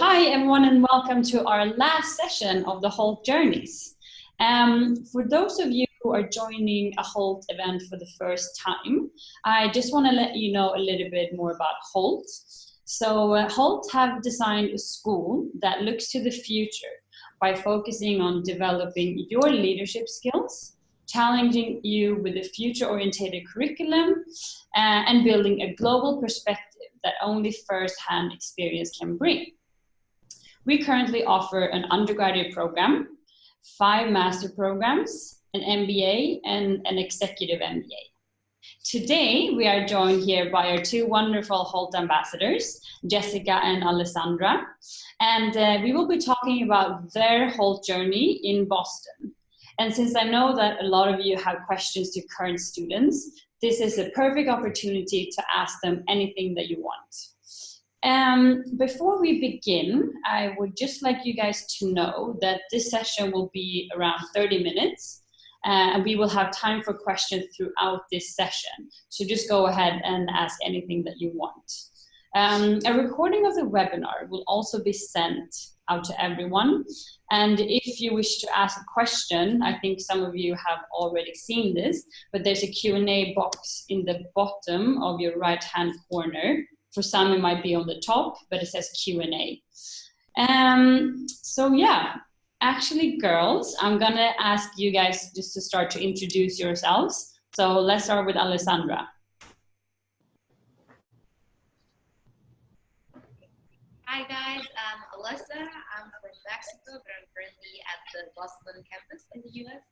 Hi everyone and welcome to our last session of the Hult Journeys. For those of you who are joining a Hult event for the first time, I just want to let you know a little bit more about Hult. So Hult have designed a school that looks to the future by focusing on developing your leadership skills, challenging you with a future-oriented curriculum, and building a global perspective that only first-hand experience can bring. We currently offer an undergraduate program, 5 master programs, an MBA, and an executive MBA. Today, we are joined here by our 2 wonderful Hult ambassadors, Jessica and Alessandra, and we will be talking about their Hult journey in Boston. And since I know that a lot of you have questions to current students, this is a perfect opportunity to ask them anything that you want. Before we begin, I would just like you guys to know that this session will be around 30 minutes, and we will have time for questions throughout this session. So just go ahead and ask anything that you want. A recording of the webinar will also be sent out to everyone. And if you wish to ask a question, I think some of you have already seen this, but there's a Q&A box in the bottom of your right-hand corner. For some, it might be on the top, but it says Q&A. So yeah, actually, girls, I'm gonna ask you guys just to start to introduce yourselves. So let's start with Alessandra. Hi guys, I'm Alyssa. I'm from Mexico, but I'm currently at the Boston campus in the US.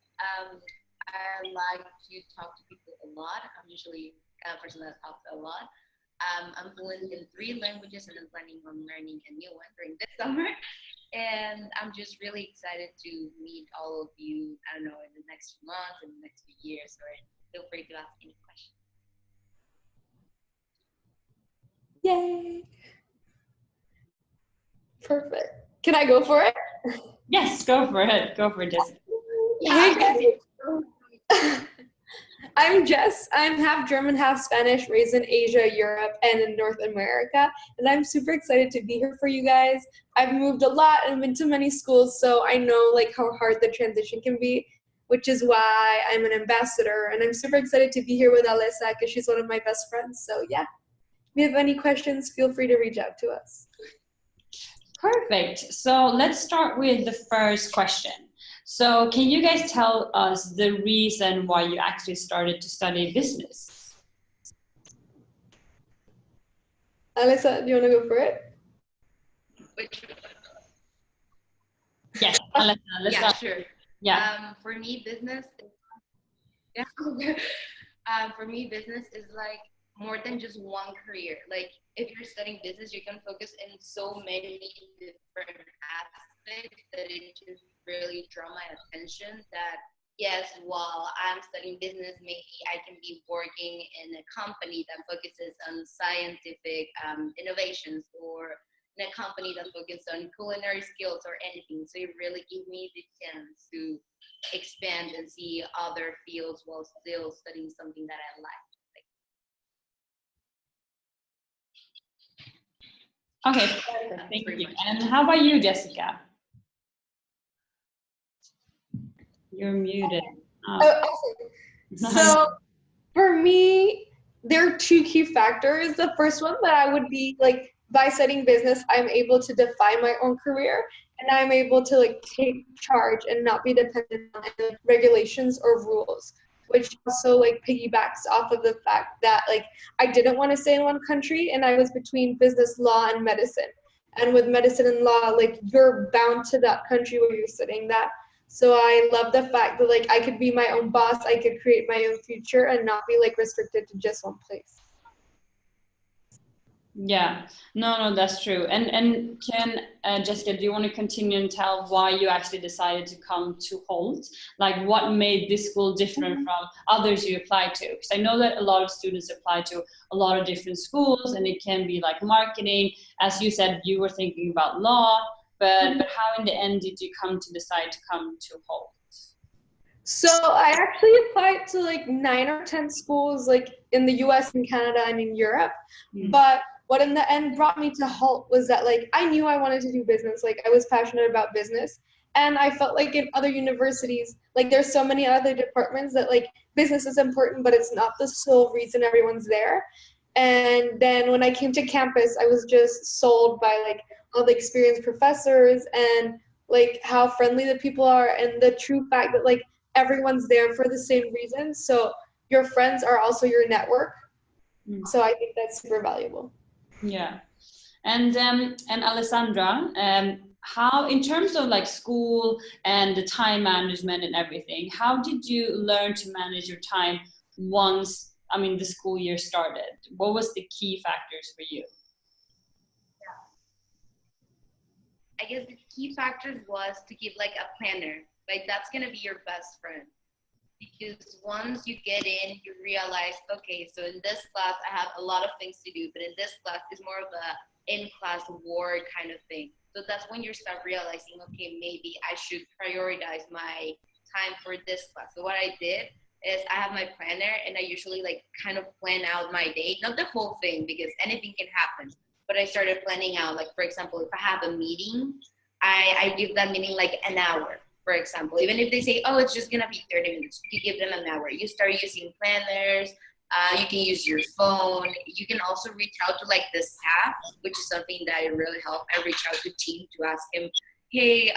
I like to talk to people a lot. I'm usually a person that talks a lot. I'm fluent in 3 languages and I'm planning on learning a new one during this summer. And I'm just really excited to meet all of you, I don't know, in the next few months, in the next few years, or feel free to ask any questions. Yay! Perfect. Can I go for it? Yes, go for it. Go for it, Jessica. Hey guys. I'm Jess. I'm half German, half Spanish, raised in Asia, Europe, and in North America. And I'm super excited to be here for you guys. I've moved a lot and been to many schools, so I know like how hard the transition can be, which is why I'm an ambassador. And I'm super excited to be here with Alessa because she's one of my best friends. So yeah, if you have any questions, feel free to reach out to us. Perfect. So let's start with the first question. So can you guys tell us the reason why you actually started to study business? Alessa, do you want to go for it? Which? Yes, Alessa, let's yeah, start. sure. Yeah. For me, business is like more than just one career. Like if you're studying business, you can focus in so many different aspects that it just really draw my attention that yes, while I'm studying business, maybe I can be working in a company that focuses on scientific innovations, or in a company that focuses on culinary skills or anything. So it really gave me the chance to expand and see other fields while still studying something that I like. Okay, perfect. Thank you. And how about you, Jessica? You're muted. So for me, there are 2 key factors. The first one that I would be like, by studying business, I'm able to define my own career and I'm able to like take charge and not be dependent on any regulations or rules, which also like piggybacks off of the fact that like I didn't want to stay in one country and I was between business, law, and medicine. And with medicine and law, like you're bound to that country where you're studying that. So I love the fact that like I could be my own boss, I could create my own future and not be like restricted to just one place. Yeah, no, that's true. And can Jessica, do you want to continue and tell why you actually decided to come to Hult? Like what made this school different from others you applied to? Because I know that a lot of students apply to a lot of different schools and it can be like marketing. As you said, you were thinking about law, but how in the end did you come to decide to come to Hult? So I actually applied to like 9 or 10 schools like in the US and Canada and in Europe, but what in the end brought me to Hult was that like I knew I wanted to do business. Like I was passionate about business. And I felt like in other universities, like there's so many other departments that like business is important, but it's not the sole reason everyone's there. And then when I came to campus, I was just sold by like all the experienced professors and like how friendly the people are and the true fact that like everyone's there for the same reason. So your friends are also your network. So I think that's super valuable. Yeah. And Alessandra, how, in terms of like school and the time management and everything, how did you learn to manage your time once, I mean, the school year started? What was the key factors for you? I guess the key factors was to keep like a planner. Like that's gonna be your best friend. Because once you get in, you realize, okay, so in this class I have a lot of things to do, but in this class is more of a in-class war kind of thing. So that's when you start realizing, okay, maybe I should prioritize my time for this class. So what I did is I have my planner and I usually like kind of plan out my day, not the whole thing because anything can happen, but I started planning out, like for example, if I have a meeting, I give that meeting like an hour. For example, even if they say, oh, it's just gonna be 30 minutes, you give them an hour. You start using planners, you can use your phone. You can also reach out to like the staff, which is something that it really helped. I reach out to team to ask him, hey,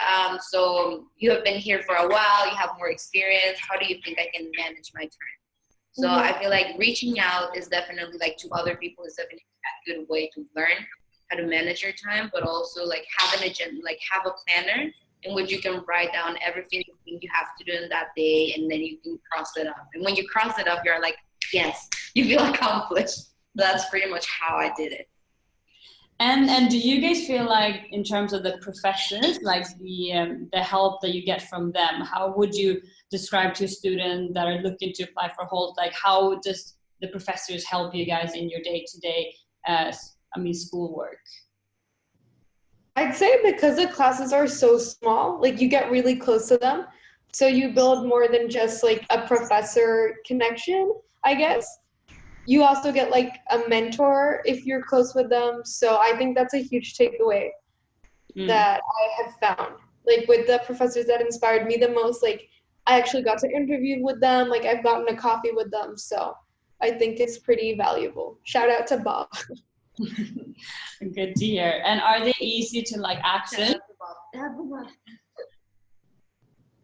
so you have been here for a while, you have more experience. How do you think I can manage my time? So I feel like reaching out is definitely like to other people is definitely a good way to learn how to manage your time, but also like have an agenda, like have a planner in which you can write down everything you have to do in that day, and then you can cross it off. And when you cross it off, you're like, yes, you feel accomplished. That's pretty much how I did it. And do you guys feel like, in terms of the professors, like the help that you get from them, how would you describe to students that are looking to apply for Hult? Like, how does the professors help you guys in your day-to-day, schoolwork? I'd say because the classes are so small, like you get really close to them. So you build more than just like a professor connection, I guess. You also get like a mentor if you're close with them. So I think that's a huge takeaway that I have found. Like with the professors that inspired me the most, like I actually got to interview with them, like I've gotten a coffee with them. So I think it's pretty valuable. Shout out to Bob. Good to hear. And are they easy to like access?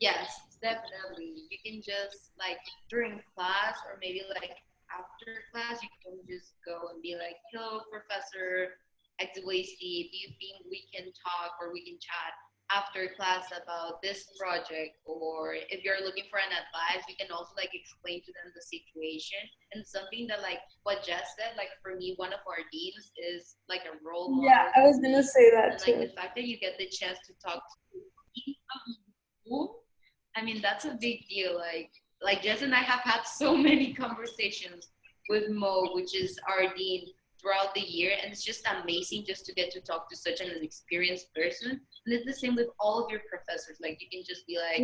Yes, definitely. You can just like during class or maybe like after class, you can just go and be like, hello, Professor XYZ, do you think we can talk or we can chat after class about this project? Or if you're looking for an advice, you can also like explain to them the situation. And something that like what Jess said, like for me, one of our deans is like a role model. Yeah, I was gonna say that and, too. like the fact that you get the chance to talk to I mean, that's a big deal. Like Jess and I have had so many conversations with Mo, which is our dean, throughout the year, and it's just amazing just to get to talk to such an experienced person. And it's the same with all of your professors. Like you can just be like,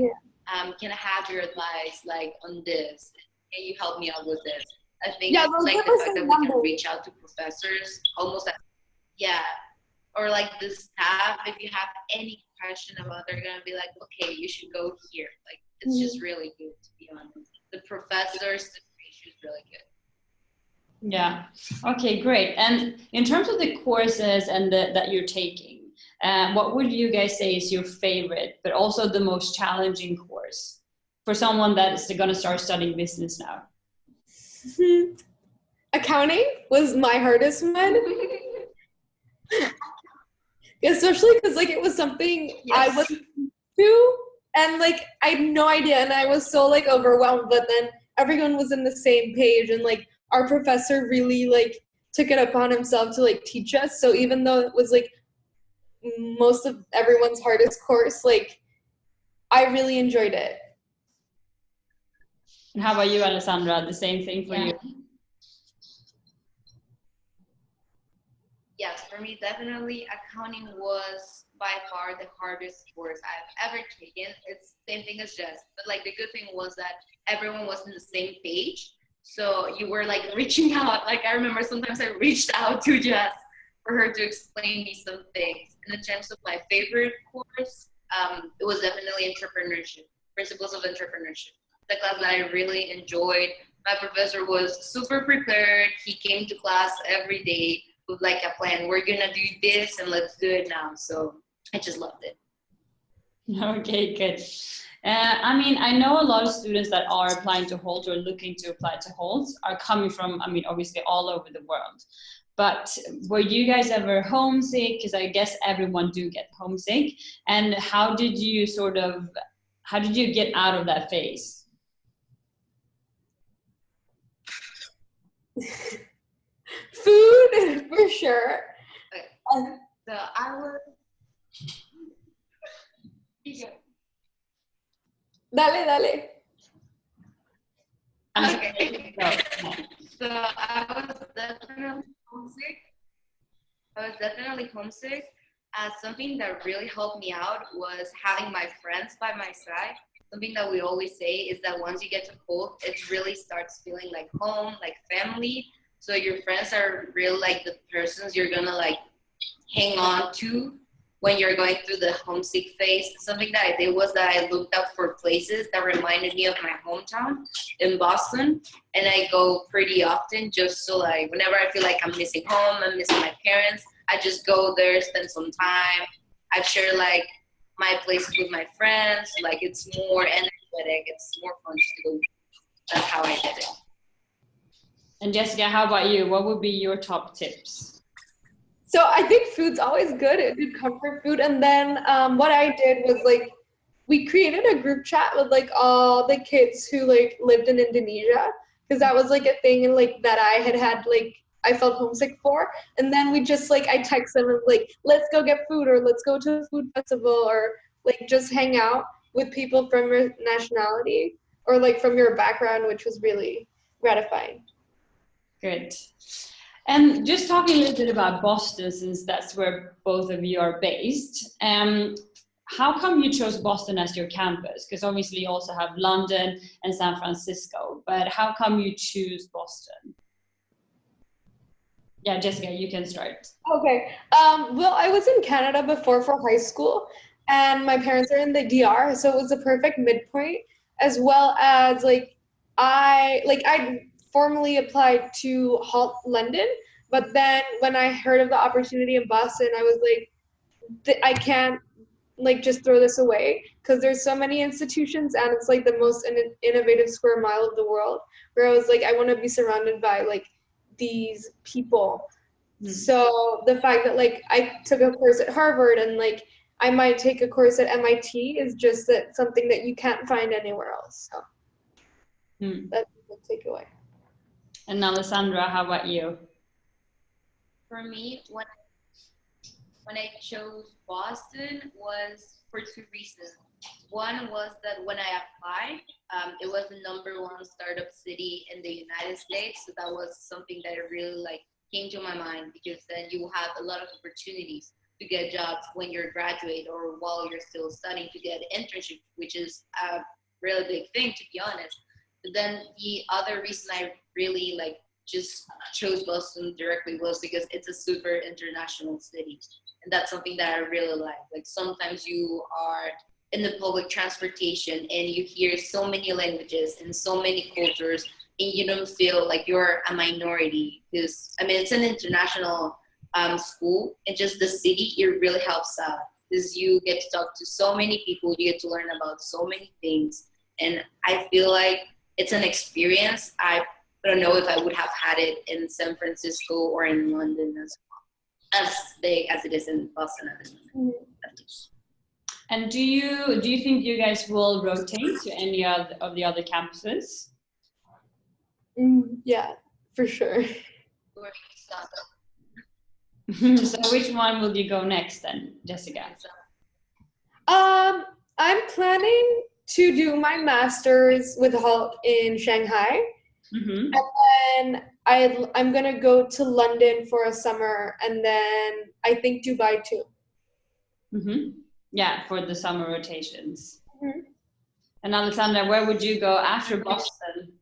can I have your advice like on this? Can you help me out with this? I think like the fact that we can reach out to professors almost or like the staff, if you have any question about, they're gonna be like, okay, you should go here. Like it's just really good, to be honest. The professors, the ratio is really good. Yeah. Okay, great. And in terms of the courses and that you're taking, what would you guys say is your favorite, but also the most challenging course for someone that is going to start studying business now? Accounting was my hardest one. Especially because like it was something I wasn't to, and like I had no idea, and I was so like overwhelmed, but then everyone was in the same page, and like our professor really like took it upon himself to like teach us. So even though it was like most of everyone's hardest course, like I really enjoyed it. And how about you, Alessandra? The same thing for you? Yes, for me, definitely accounting was by far the hardest course I've ever taken. It's the same thing as Jess, but like the good thing was that everyone was on the same page. So you were like reaching out. Like I remember sometimes I reached out to Jess for her to explain me some things. And in terms of my favorite course, it was definitely entrepreneurship, principles of entrepreneurship. The class that I really enjoyed. My professor was super prepared. He came to class every day with like a plan. We're gonna do this and let's do it now. So I just loved it. Okay, good. I mean, I know a lot of students that are applying to Hult or looking to apply to Hult are coming from, I mean, obviously all over the world. But were you guys ever homesick? Because I guess everyone do get homesick. And how did you get out of that phase? Food, for sure. Okay. So I was. Dale. Okay. So I was definitely homesick. Something that really helped me out was having my friends by my side. Something that we always say is that once you get to Hult, it really starts feeling like home, like family. So your friends are really like the persons you're gonna like hang on to when you're going through the homesick phase. Something that I did was that I looked up for places that reminded me of my hometown in Boston, and I go pretty often just so like whenever I feel like I'm missing home, I'm missing my parents, I just go there, spend some time. I share like my places with my friends. Like it's more energetic, it's more fun to go. That's how I did it. And Jessica, how about you? What would be your top tips? So I think food's always good, a good comfort food. And then what I did was like, we created a group chat with like all the kids who like lived in Indonesia, because that was like a thing and like that I had like I felt homesick for. And then we just like I text them and like, let's go get food, or let's go to a food festival, or like just hang out with people from your nationality or like from your background, which was really gratifying. Good. And just talking a little bit about Boston, since that's where both of you are based, how come you chose Boston as your campus? Because obviously you also have London and San Francisco, but how come you choose Boston? Yeah, Jessica, you can start. Okay. Well, I was in Canada before for high school, and my parents are in the DR, so it was a perfect midpoint, as well as I formally applied to Hult London, but then when I heard of the opportunity in Boston, I was like, I can't like just throw this away, because there's so many institutions and it's like the most innovative square mile of the world, where I was like, I want to be surrounded by like these people. So the fact that like I took a course at Harvard and like I might take a course at MIT is just that something that you can't find anywhere else. So that's a good takeaway. And Alessandra, how about you? For me, when I chose Boston was for two reasons. One was that when I applied, it was the #1 startup city in the United States. So that was something that really like came to my mind, because then you have a lot of opportunities to get jobs when you're graduate or while you're still studying, to get internship, which is a really big thing, to be honest. But then the other reason I really like just chose Boston directly was because it's a super international city. And that's something that I really like. Like sometimes you are in the public transportation and you hear so many languages and so many cultures, and you don't feel like you're a minority. Because I mean, it's an international school, and just the city, it really helps out, because you get to talk to so many people, you get to learn about so many things, and I feel like it's an experience I don't know if I would have had it in San Francisco or in London as big as it is in Boston at the moment. And do you think you guys will rotate to any of the other campuses? Yeah, for sure. So which one will you go next then, Jessica? I'm planning to do my master's with Hult in Shanghai. And then I'm gonna go to London for a summer, and then I think Dubai too. Yeah, for the summer rotations. And Alexandra, where would you go after Boston?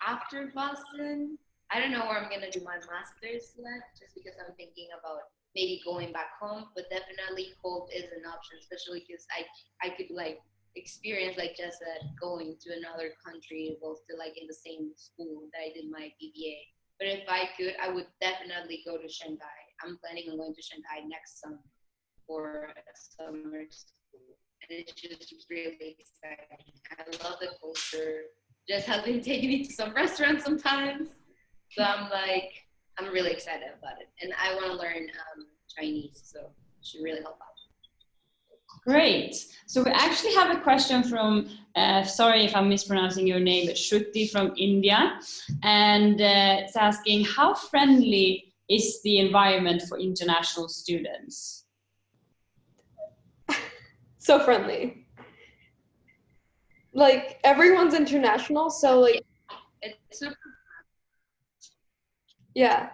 After Boston, I don't know where I'm gonna do my master's yet, just because I'm thinking about maybe going back home. But definitely, Hult is an option, especially because I could like experience, like Jess said, going to another country while still like in the same school that I did my BBA. But if I could, I would definitely go to Shanghai. I'm planning on going to Shanghai next summer for a summer school, and it's just really exciting. I love the culture. Jess has been taking me to some restaurants sometimes, so I'm really excited about it, and I want to learn Chinese, so it should really help out. Great. So we actually have a question from, sorry if I'm mispronouncing your name, but Shruti from India. And it's asking, how friendly is the environment for international students? So friendly. Like, everyone's international, so like, It's super. yeah.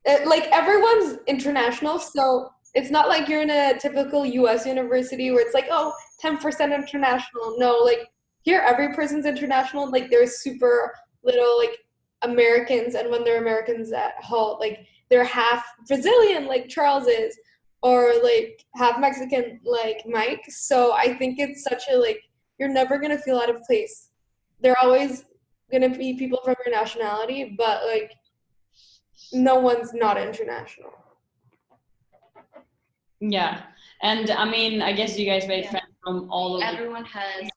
Like, everyone's international, so it's not like you're in a typical US university where it's like, oh, 10% international. No, like, here every person's international. Like, there's super little, like, Americans, and when they're Americans at Hult, like, they're half Brazilian, like Charles is, or, like, half Mexican, like Mike. So I think it's such a, like, you're never gonna feel out of place. There are always gonna be people from your nationality, but, like, no one's not international. Yeah. And I mean, I guess you guys made friends from all over. Everyone has.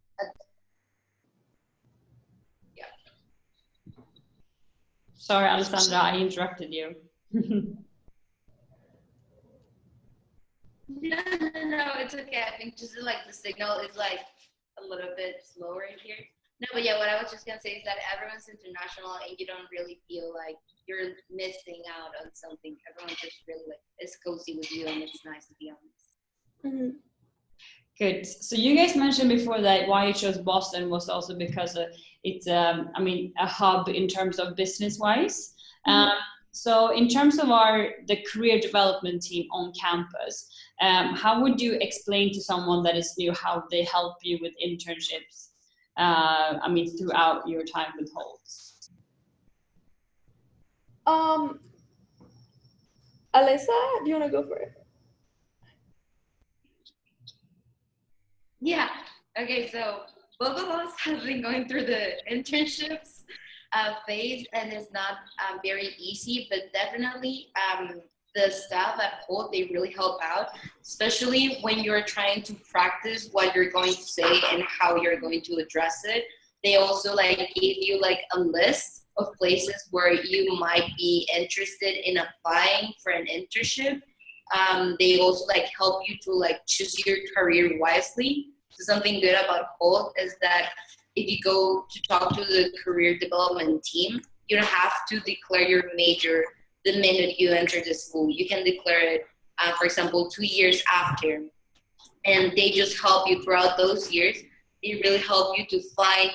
Sorry, Alessandra, I interrupted you. No, it's okay. I think just like the signal is like a little bit slower here. No, but yeah, what I was just gonna say is that everyone's international and you don't really feel like you're missing out on something. Everyone just really like is cozy with you, and it's nice to be honest. Mm-hmm. Good. So you guys mentioned before that why you chose Boston was also because it's, I mean, a hub in terms of business-wise. So in terms of the career development team on campus, how would you explain to someone that is new how they help you with internships? I mean, throughout your time with Hult. Alyssa, do you want to go for it? Yeah. Okay, so both of us have been going through the internships phase, and it's not very easy, but definitely the staff at Hult, they really help out, especially when you're trying to practice what you're going to say and how you're going to address it. They also like give you like a list of places where you might be interested in applying for an internship. They also like help you to like choose your career wisely. So something good about Hult is that if you go to talk to the career development team, you don't have to declare your major the minute you enter the school. You can declare it, for example, 2 years after. And they just help you throughout those years. They really help you to find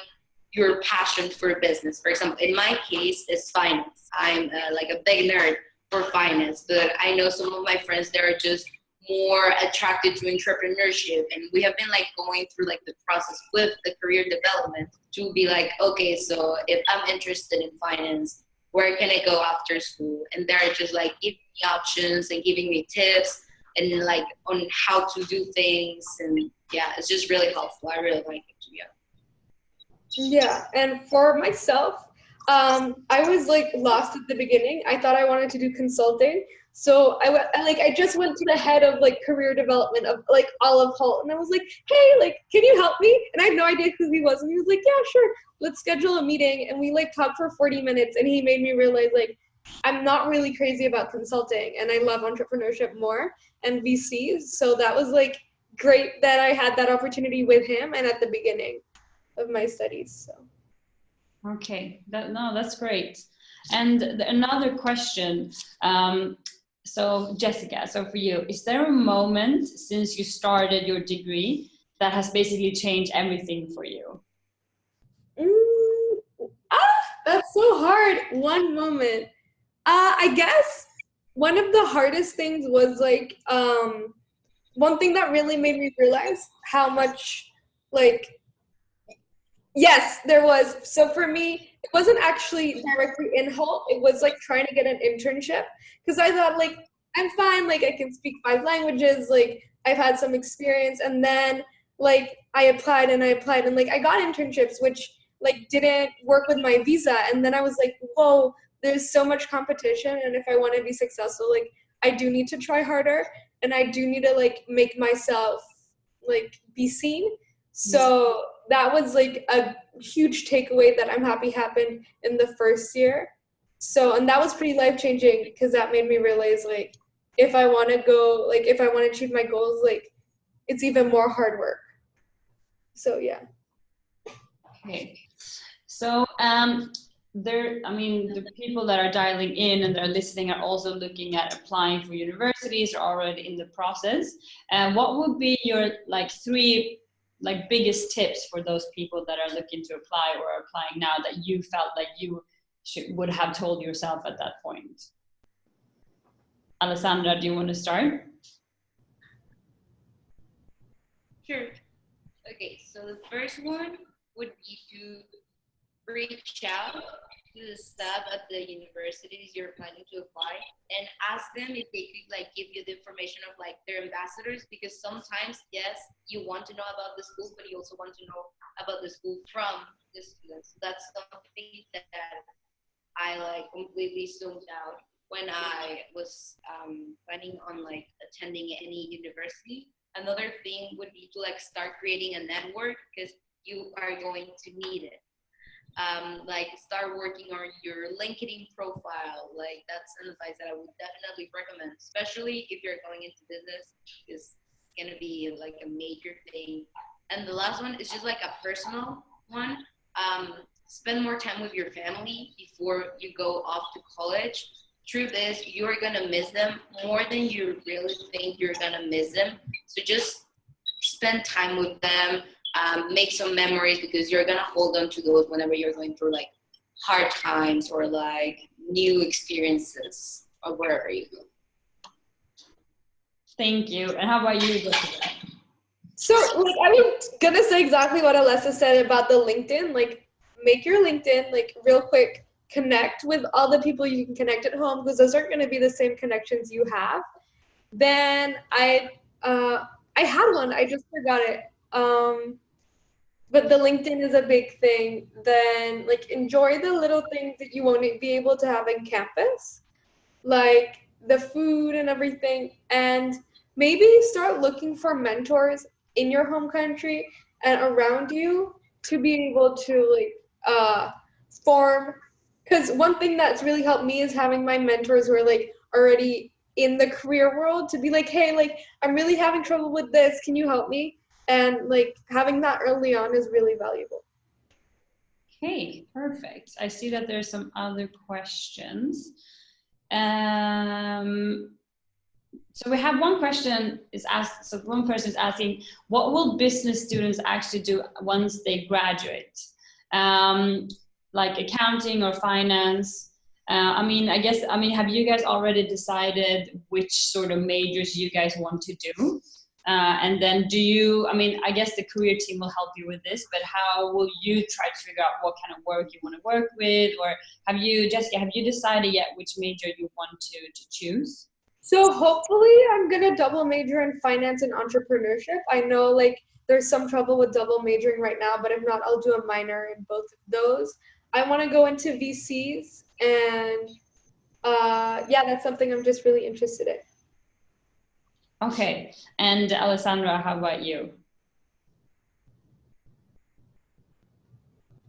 your passion for business. For example, in my case, it's finance. I'm like a big nerd for finance, but I know some of my friends that are just more attracted to entrepreneurship, and we have been like going through like the process with the career development to be like, okay, so if I'm interested in finance, where can I go after school? And they're just like giving me options and giving me tips and like on how to do things, and yeah, it's just really helpful. I really like it, to be honest. Yeah, and for myself, I was like lost at the beginning. I thought I wanted to do consulting, so I just went to the head of like career development of like all of Hult, and I was like, hey, like, can you help me? And I had no idea who he was, and he was like, yeah, sure, let's schedule a meeting. And we like talked for 40 minutes, and he made me realize like I'm not really crazy about consulting, and I love entrepreneurship more and VCs. So that was like great that I had that opportunity with him and at the beginning of my studies. So Okay, that's great. And another question. So Jessica, so for you, is there a moment since you started your degree that has basically changed everything for you? That's so hard. One moment. I guess one of the hardest things was like one thing that really made me realize how much like Yes, there was. So for me, it wasn't actually directly in Hult. It was like trying to get an internship because I thought like I'm fine, like I can speak 5 languages, like I've had some experience, and then like I applied and I applied and like I got internships which like didn't work with my visa, and then I was like, whoa, there's so much competition, and if I want to be successful, like I do need to try harder, and I do need to like make myself like be seen. So that was like a huge takeaway that I'm happy happened in the first year. So, and that was pretty life changing because that made me realize like if I want to go, like if I want to achieve my goals, like it's even more hard work. So yeah. Okay. So I mean, the people that are dialing in and they're listening are also looking at applying for universities or already in the process. And what would be your like 3 like biggest tips for those people that are looking to apply or are applying now that you felt like you would have told yourself at that point? Alessandra, do you want to start? Sure. Okay, so the first one would be to reach out to the staff at the universities you're planning to apply and ask them if they could like give you the information of like their ambassadors, because sometimes yes, you want to know about the school, but you also want to know about the school from the students. That's something that I like completely zoned out when I was planning on like attending any university. Another thing would be to like start creating a network because you are going to need it. Like start working on your LinkedIn profile. Like that's an advice that I would definitely recommend, especially if you're going into business, because it's gonna be like a major thing. And the last one is just like a personal one. Spend more time with your family before you go off to college. Truth is, you're gonna miss them more than you really think you're gonna miss them. So just spend time with them, make some memories, because you're gonna hold on to those whenever you're going through like hard times or like new experiences or wherever you go. Thank you. And how about you, Jessica? So like I was gonna say exactly what Alessa said about the LinkedIn. Like make your LinkedIn like real quick, connect with all the people you can connect at home because those aren't gonna be the same connections you have. Then I had one, I just forgot it. But the LinkedIn is a big thing. Then like enjoy the little things that you won't be able to have in campus, like the food and everything, and maybe start looking for mentors in your home country and around you to be able to like form, because one thing that's really helped me is having my mentors who are like already in the career world to be like, hey, like I'm really having trouble with this, can you help me? And like having that early on is really valuable. Okay, perfect. I see that there's some other questions. So we have one question is asked. So one person is asking, what will business students actually do once they graduate? Like accounting or finance? I mean, have you guys already decided which sort of majors you guys want to do? And then I guess the career team will help you with this, but how will you try to figure out what kind of work you want to work with? Or Jessica, have you decided yet which major you want to choose? So hopefully I'm gonna double major in finance and entrepreneurship. I know like there's some trouble with double majoring right now, but if not, I'll do a minor in both of those. I want to go into VCs, and yeah, that's something I'm just really interested in. Okay, and Alessandra, how about you?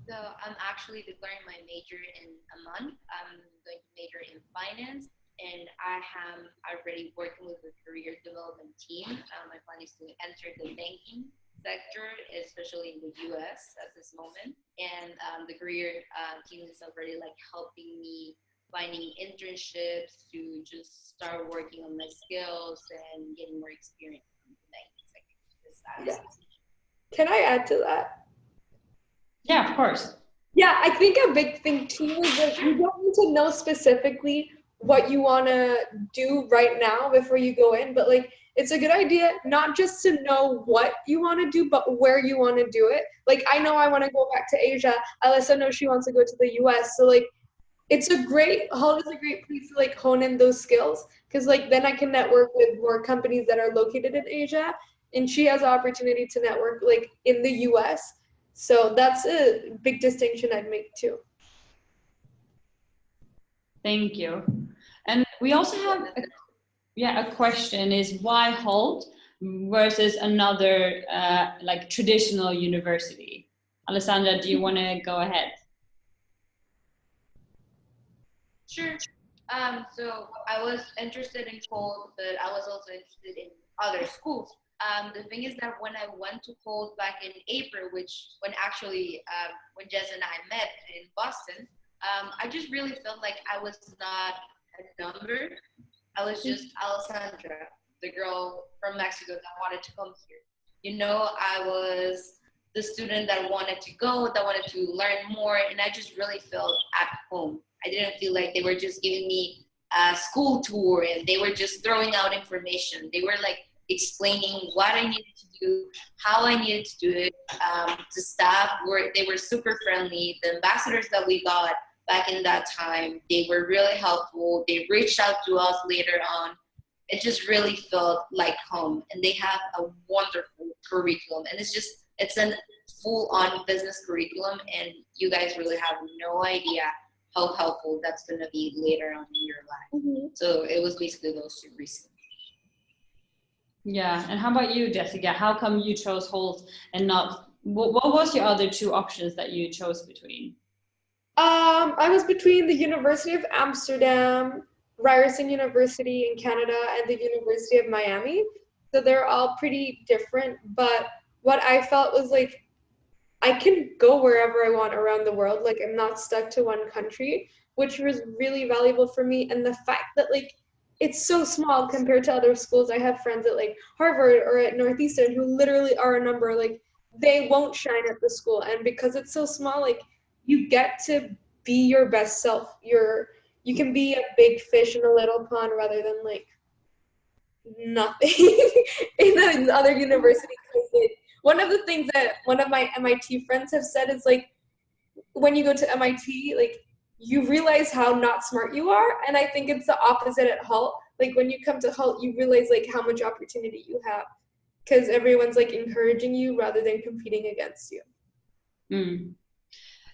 So I'm actually declaring my major in a month. I'm going to major in finance, and I am already working with the career development team. My plan is to enter the banking sector, especially in the US at this moment. And the career team is already like helping me finding internships to just start working on my skills and getting more experience in the banking sector. Yeah. Can I add to that? Yeah, of course. Yeah, I think a big thing too is that you don't need to know specifically what you want to do right now before you go in, but like it's a good idea not just to know what you want to do, but where you want to do it. Like I know I want to go back to Asia. Alyssa knows she wants to go to the US. So like Hult is a great place to like hone in those skills, because like then I can network with more companies that are located in Asia, and she has the opportunity to network like in the US. So that's a big distinction I'd make too. Thank you. And we also have a question is why Hult versus another like traditional university? Alessandra, do you want to go ahead? Sure. So I was interested in Hult, but I was also interested in other schools. The thing is that when I went to Hult back in April, when Jess and I met in Boston, I just really felt like I was not a number. I was just Alessandra, the girl from Mexico that wanted to come here. I was the student that wanted to go, that wanted to learn more, and I just really felt at home. I didn't feel like they were just giving me a school tour and they were just throwing out information. They were like explaining what I needed to do, how I needed to do it. The staff they were super friendly. The ambassadors that we got back in that time, they were really helpful. They reached out to us later on. It just really felt like home, and they have a wonderful curriculum, and it's a full-on business curriculum, and you guys really have no idea how helpful that's going to be later on in your life. Mm-hmm. So it was basically those two reasons. Yeah, and how about you, Jessica? How come you chose Hult and not, what was your other two options that you chose between? I was between the University of Amsterdam, Ryerson University in Canada, and the University of Miami. So they're all pretty different, but what I felt was like I can go wherever I want around the world. Like I'm not stuck to one country, which was really valuable for me. And the fact that like it's so small compared to other schools. I have friends at like Harvard or at Northeastern who literally are a number. Like they won't shine at the school, and because it's so small, like you get to be your best self. You can be a big fish in a little pond rather than like nothing in the other university. Like, one of the things that one of my MIT friends have said is like when you go to MIT, like you realize how not smart you are, and I think it's the opposite at Hult. Like when you come to Hult, you realize like how much opportunity you have because everyone's like encouraging you rather than competing against you. Mm.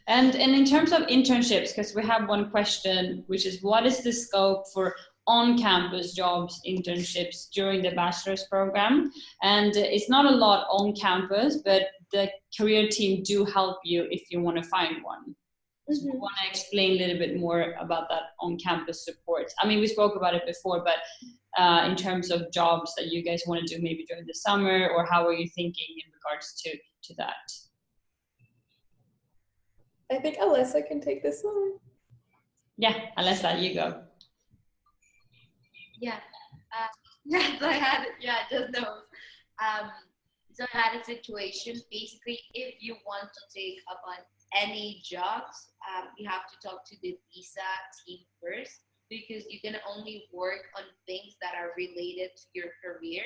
And in terms of internships, because we have one question, which is what is the scope for on-campus jobs, internships during the bachelor's program? And it's not a lot on campus, but the career team do help you if you want to find one. So I want to explain a little bit more about that on-campus support. I mean, we spoke about it before, but in terms of jobs that you guys want to do maybe during the summer, or how are you thinking in regards to that? I think Alyssa can take this one. Yeah, Alyssa, you go. Yeah. So I had, just knows. So I had a situation, basically, if you want to take up on any jobs, you have to talk to the visa team first, because you can only work on things that are related to your career.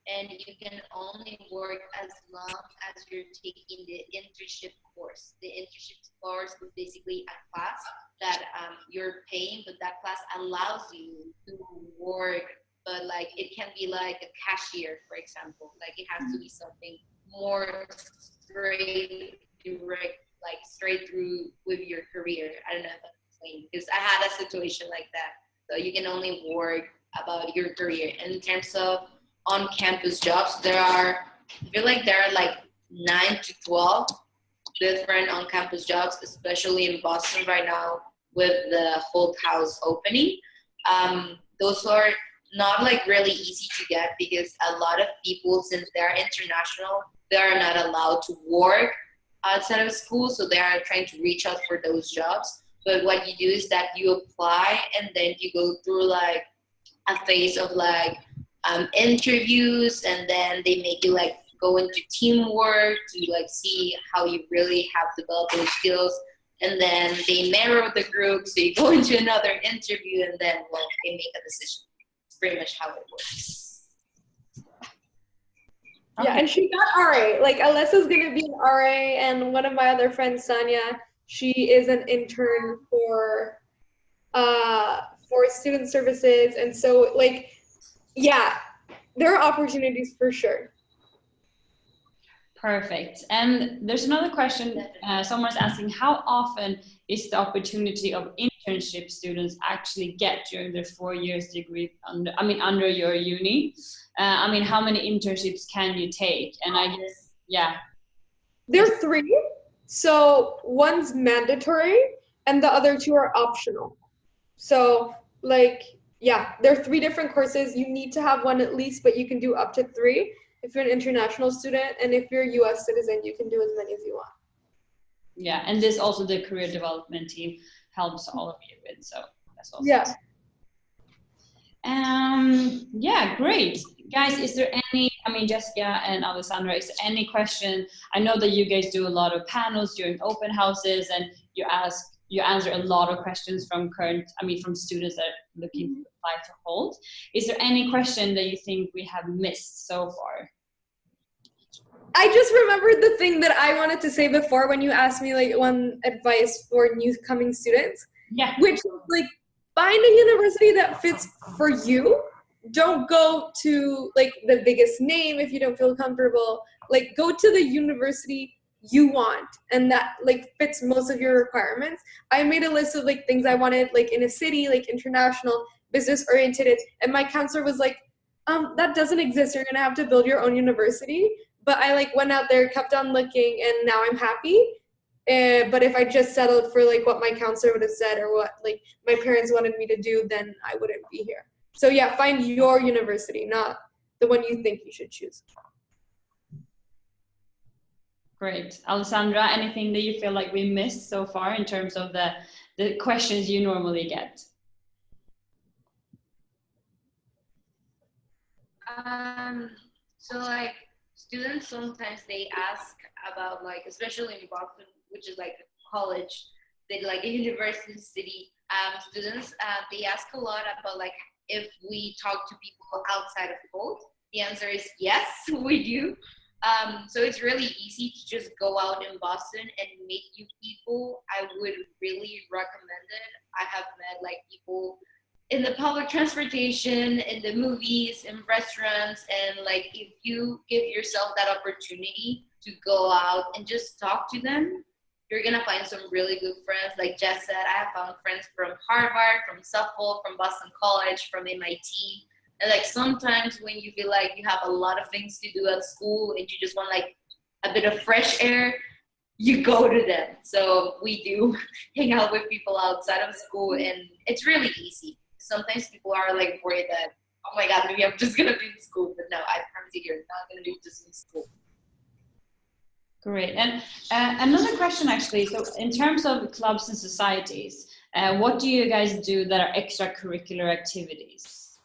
And you can only work as long as you're taking the internship course. The internship course is basically a class that you're paying, but that class allows you to work, but like it can be like a cashier, for example. Like it has to be something more straight, direct, like straight through with your career. I don't know if I'm explaining, because I had a situation like that. So you can only work about your career. And in terms of on-campus jobs, I feel like there are like 9 to 12 different on-campus jobs, especially in Boston right now with the Hult House opening. Those are not like really easy to get, because a lot of people, since they're international, they are not allowed to work outside of school, so they are trying to reach out for those jobs. But what you do is that you apply, and then you go through like a phase of like interviews, and then they make you like go into teamwork to like see how you really have developed those skills. and then they narrow the group, so you go into another interview, and then, well, they make a decision. It's pretty much how it works. Yeah, and she got RA. Like, Alessa's gonna be an RA, and one of my other friends, Sanya, she is an intern for student services, and so, like, yeah, there are opportunities for sure. Perfect. And there's another question. Someone's asking, how often is the opportunity of internship students actually get during their 4 years degree under your uni? How many internships can you take? And I guess, yeah. There are 3. So one's mandatory and the other 2 are optional. So, like, yeah, there are 3 different courses. You need to have one at least, but you can do up to 3 if you're an international student. And if you're a US citizen, you can do as many as you want. Yeah, and this also the career development team helps all of you with, so that's also yeah. Yeah, great. Guys, is there any, Jessica and Alessandra, is there any question? I know that you guys do a lot of panels during open houses, and you answer a lot of questions from from students that are looking to apply to Hult. Is there any question that you think we have missed so far? I just remembered the thing that I wanted to say before when you asked me, like, one advice for new coming students. Yeah. Which is, like, find a university that fits for you. Don't go to, like, the biggest name if you don't feel comfortable. Like, go to the university you want and that, like, fits most of your requirements. I made a list of, like, things I wanted, like, in a city, like, international, business oriented, and my counselor was like, that doesn't exist. You're gonna have to build your own university. But I, like, went out there, kept on looking, and now I'm happy. But if I just settled for, like, what my counselor would have said or what, like, my parents wanted me to do, then I wouldn't be here. So yeah, find your university, not the one you think you should choose. Great. Alessandra, anything that you feel like we missed so far in terms of the questions you normally get? So, like, students sometimes they ask about, like, especially in Boston, which is like college, they like a university city. Students they ask a lot about, like, if we talk to people outside of Hult. The answer is yes, we do. So it's really easy to just go out in Boston and meet new people. I would really recommend it. I have met, like, people in the public transportation, in the movies, in restaurants, and, like, if you give yourself that opportunity to go out and just talk to them, you're gonna find some really good friends. Like Jess said, I have found friends from Harvard, from Suffolk, from Boston College, from MIT. And, like, sometimes when you feel like you have a lot of things to do at school and you just want, like, a bit of fresh air, you go to them. So we do hang out with people outside of school, and it's really easy. Sometimes people are, like, worried that, oh my God, maybe I'm just gonna be in school, but no, I promise you, you're not gonna be just in school. Great. And another question, actually. So in terms of clubs and societies, what do you guys do that are extracurricular activities?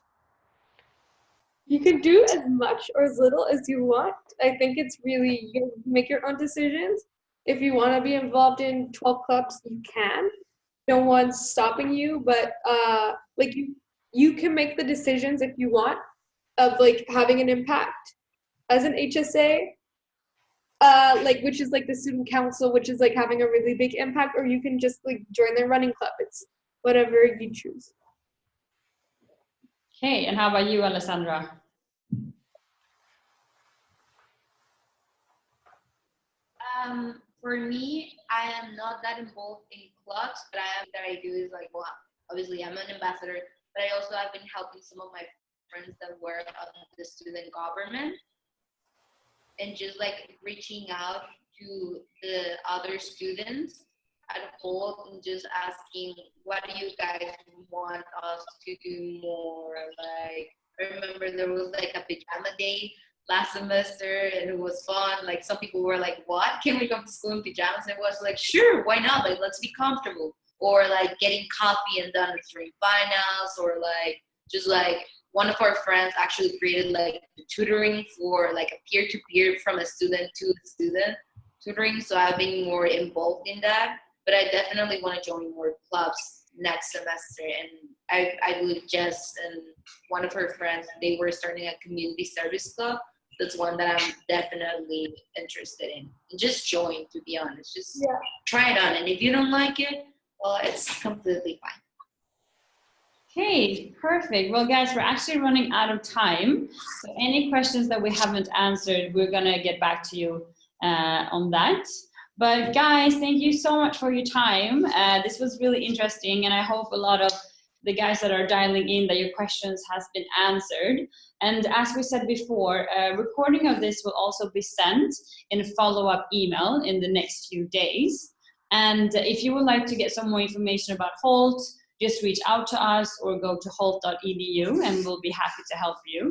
You can do as much or as little as you want. I think it's really, you make your own decisions. If you want to be involved in 12 clubs, you can. No one's stopping you, but like, you can make the decisions if you want of, like, having an impact as an HSA, like, which is like the student council, which is like having a really big impact, or you can just, like, join their running club. It's whatever you choose. Okay, and how about you, Alessandra? For me, I am not that involved in clubs, but I do is, like, well, obviously I'm an ambassador, but I also have been helping some of my friends that work on the student government, and just, like, reaching out to the other students at Hult and just asking, what do you guys want us to do more? Like, I remember there was, like, a pajama day last semester, and it was fun. Like, some people were like, what? Can we come to school in pajamas? And it was like, sure, why not? Like, let's be comfortable. Or, like, getting coffee and donuts during finals, or, like, just, like, one of our friends actually created, like, tutoring for, like, a peer-to-peer from a student to a student tutoring. So I've been more involved in that. but I definitely want to join more clubs next semester. And I believe Jess and one of her friends, they were starting a community service club. That's one that I'm definitely interested in. Just join, to be honest. Just try it on. And if you don't like it, well, it's completely fine. Okay, perfect. Well, guys, we're actually running out of time. So any questions that we haven't answered, we're going to get back to you on that. But guys, thank you so much for your time. This was really interesting, and I hope a lot of the guys that are dialing in that your questions has been answered. And as we said before, a recording of this will also be sent in a follow-up email in the next few days. And if you would like to get some more information about Hult, just reach out to us or go to hult.edu and we'll be happy to help you.